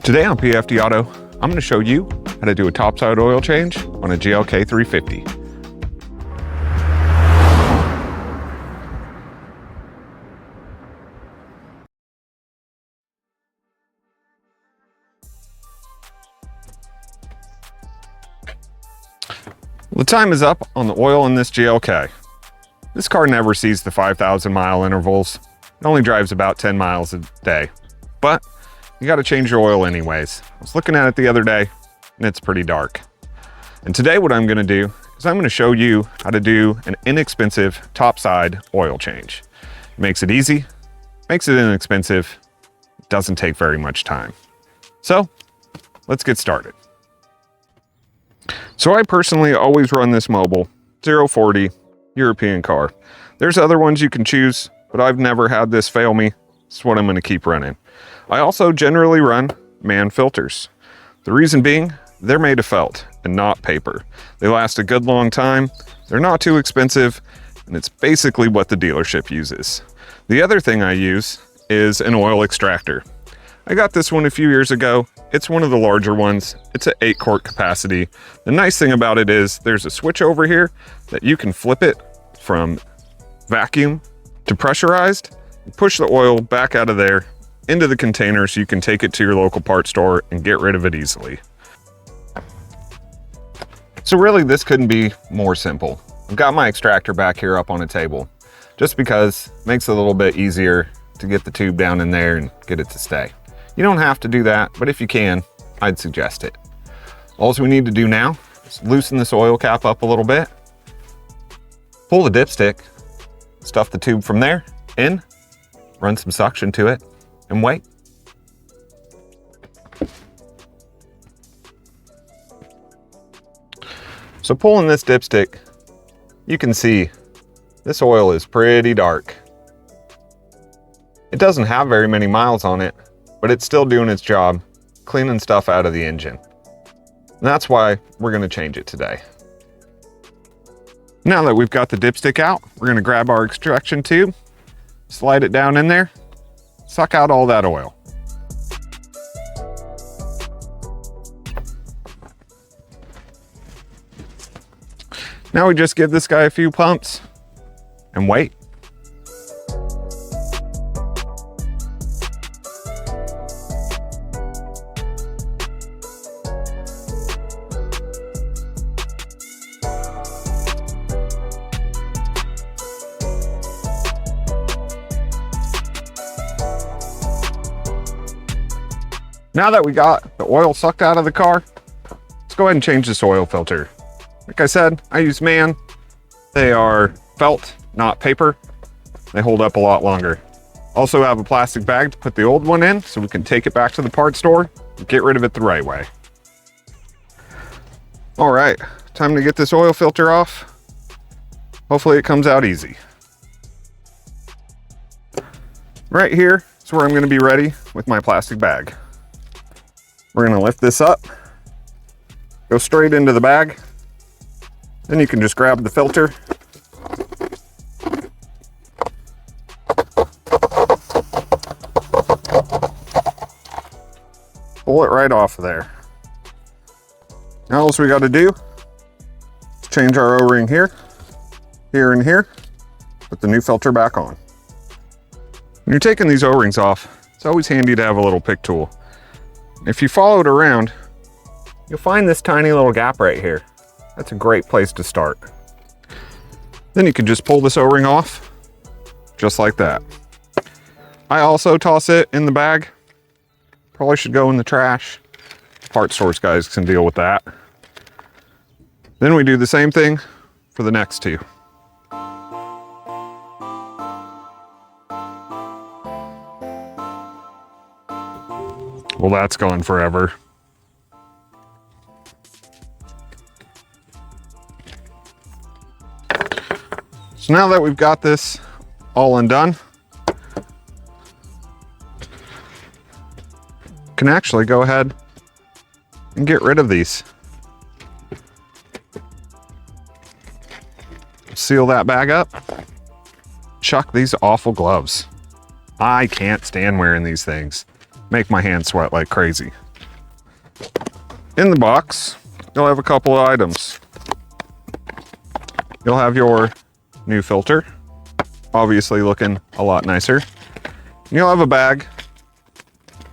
Today on PFDAuto, I'm going to show you how to do a topside oil change on a GLK350. The time is up on the oil in this GLK. This car never sees the 5,000 mile intervals. It only drives about 10 miles a day, but you got to change your oil anyways. I was looking at it the other day and it's pretty dark. And today what I'm going to do is I'm going to show you how to do an inexpensive topside oil change. It makes it easy, makes it inexpensive, it doesn't take very much time. So let's get started. So I personally always run this Mobil 040 European car. There's other ones you can choose, but I've never had this fail me. It's what I'm going to keep running. I also generally run man filters. The reason being, they're made of felt and not paper. They last a good long time, they're not too expensive, and it's basically what the dealership uses. The other thing I use is an oil extractor. I got this one a few years ago. It's one of the larger ones. It's an 8-quart capacity. The nice thing about it is there's a switch over here that you can flip it from vacuum to pressurized, and push the oil back out of there into the container so you can take it to your local parts store and get rid of it easily. So really this couldn't be more simple. I've got my extractor back here up on a table just because it makes it a little bit easier to get the tube down in there and get it to stay. You don't have to do that, but if you can, I'd suggest it. All we need to do now is loosen this oil cap up a little bit, pull the dipstick, stuff the tube from there in, run some suction to it, and wait. So pulling this dipstick, you can see this oil is pretty dark. It doesn't have very many miles on it, but it's still doing its job, cleaning stuff out of the engine. And that's why we're going to change it today. Now that we've got the dipstick out, we're going to grab our extraction tube, slide it down in there, suck out all that oil. Now we just give this guy a few pumps and wait. Now that we got the oil sucked out of the car, let's go ahead and change this oil filter. Like I said, I use MAN. They are felt, not paper. They hold up a lot longer. Also have a plastic bag to put the old one in so we can take it back to the parts store and get rid of it the right way. All right, time to get this oil filter off. Hopefully it comes out easy. Right here is where I'm going to be ready with my plastic bag. We're going to lift this up, go straight into the bag. Then you can just grab the filter. Pull it right off of there. Now all we got to do is change our O-ring here, here, and here. Put the new filter back on. When you're taking these O-rings off, it's always handy to have a little pick tool. If you follow it around, you'll find this tiny little gap right here. That's a great place to start. Then you can just pull this O-ring off, just like that. I also toss it in the bag. Probably should go in the trash. Parts stores guys can deal with that. Then we do the same thing for the next two. Well, that's going forever. So now that we've got this all undone, can actually go ahead and get rid of these. Seal that bag up. Chuck these awful gloves. I can't stand wearing these things. Make my hands sweat like crazy. In the box, you'll have a couple of items. You'll have your new filter, obviously looking a lot nicer. And you'll have a bag,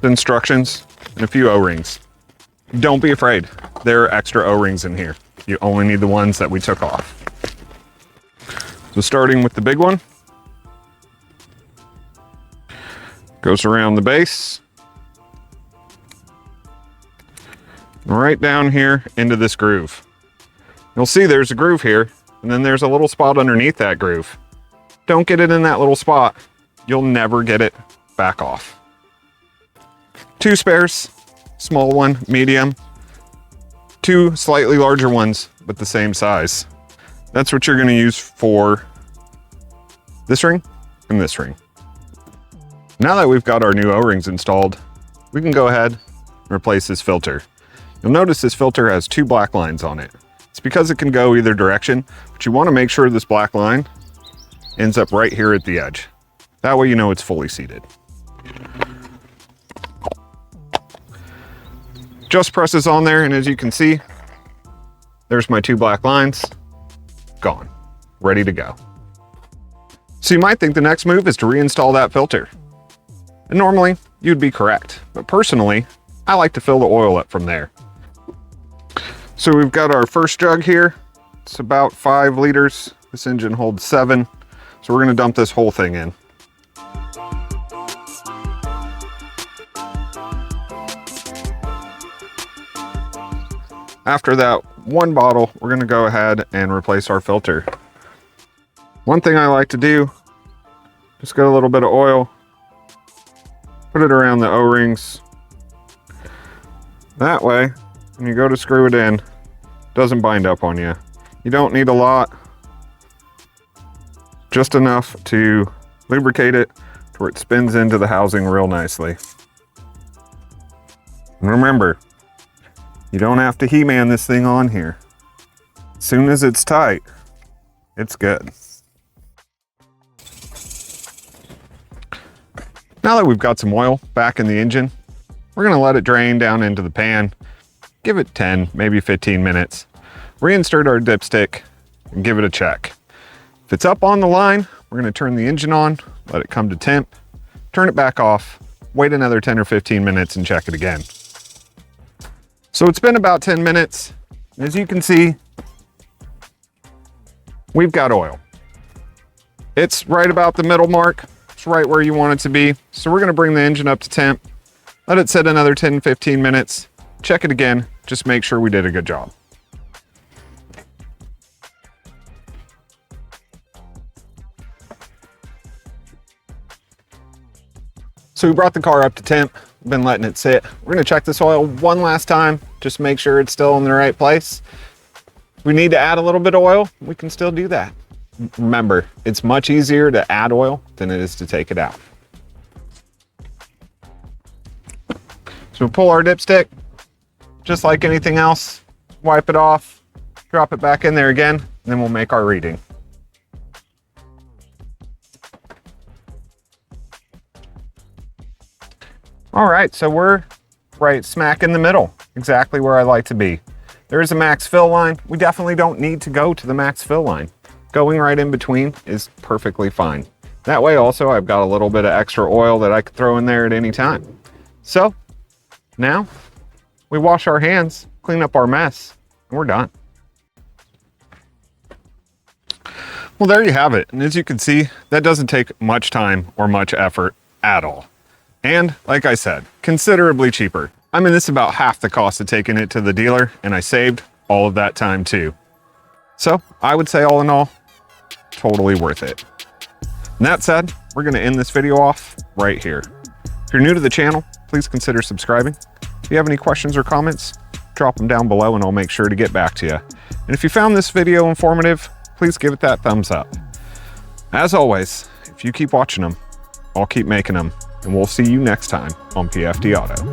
the instructions, and a few O-rings. Don't be afraid, there are extra O-rings in here. You only need the ones that we took off. So starting with the big one, goes around the base, right down here into this groove. You'll see there's a groove here, and then there's a little spot underneath that groove. Don't get it in that little spot. You'll never get it back off. 2 spares, small one, medium, 2 slightly larger ones, but the same size. That's what you're gonna use for this ring and this ring. Now that we've got our new O-rings installed, we can go ahead and replace this filter. You'll notice this filter has 2 black lines on it. It's because it can go either direction, but you wanna make sure this black line ends up right here at the edge. That way you know it's fully seated. Just presses on there, and as you can see, there's my 2 black lines, gone, ready to go. So you might think the next move is to reinstall that filter. And normally, you'd be correct. But personally, I like to fill the oil up from there. So we've got our first jug here. It's about 5 liters. This engine holds 7. So we're gonna dump this whole thing in. After that 1 bottle, we're gonna go ahead and replace our filter. One thing I like to do, just get a little bit of oil, put it around the O-rings. That way, when you go to screw it in, it doesn't bind up on you. You don't need a lot, just enough to lubricate it to where it spins into the housing real nicely. And remember, you don't have to He-Man this thing on here. As soon as it's tight, it's good. Now that we've got some oil back in the engine, we're gonna let it drain down into the pan. Give it 10, maybe 15 minutes. Reinsert our dipstick and give it a check. If it's up on the line, we're gonna turn the engine on, let it come to temp, turn it back off, wait another 10 or 15 minutes and check it again. So it's been about 10 minutes. As you can see, we've got oil. It's right about the middle mark. It's right where you want it to be. So we're gonna bring the engine up to temp, let it sit another 10, 15 minutes, check it again, just make sure we did a good job. So we brought the car up to temp, been letting it sit. We're gonna check this oil one last time, just make sure it's still in the right place. If we need to add a little bit of oil, we can still do that. Remember, it's much easier to add oil than it is to take it out. So we'll pull our dipstick, just like anything else, wipe it off, drop it back in there again, and then we'll make our reading. All right, so we're right smack in the middle, exactly where I like to be. There is a max fill line. We definitely don't need to go to the max fill line. Going right in between is perfectly fine. That way also I've got a little bit of extra oil that I could throw in there at any time. So now we wash our hands, clean up our mess, and we're done. Well, there you have it. And as you can see, that doesn't take much time or much effort at all. And like I said, considerably cheaper. I mean, this is about half the cost of taking it to the dealer, and I saved all of that time too. So I would say all in all, totally worth it. And that said, we're gonna end this video off right here. If you're new to the channel, please consider subscribing. If you have any questions or comments, drop them down below and I'll make sure to get back to you. And if you found this video informative, please give it that thumbs up. As always, if you keep watching them, I'll keep making them. And we'll see you next time on PFDAuto.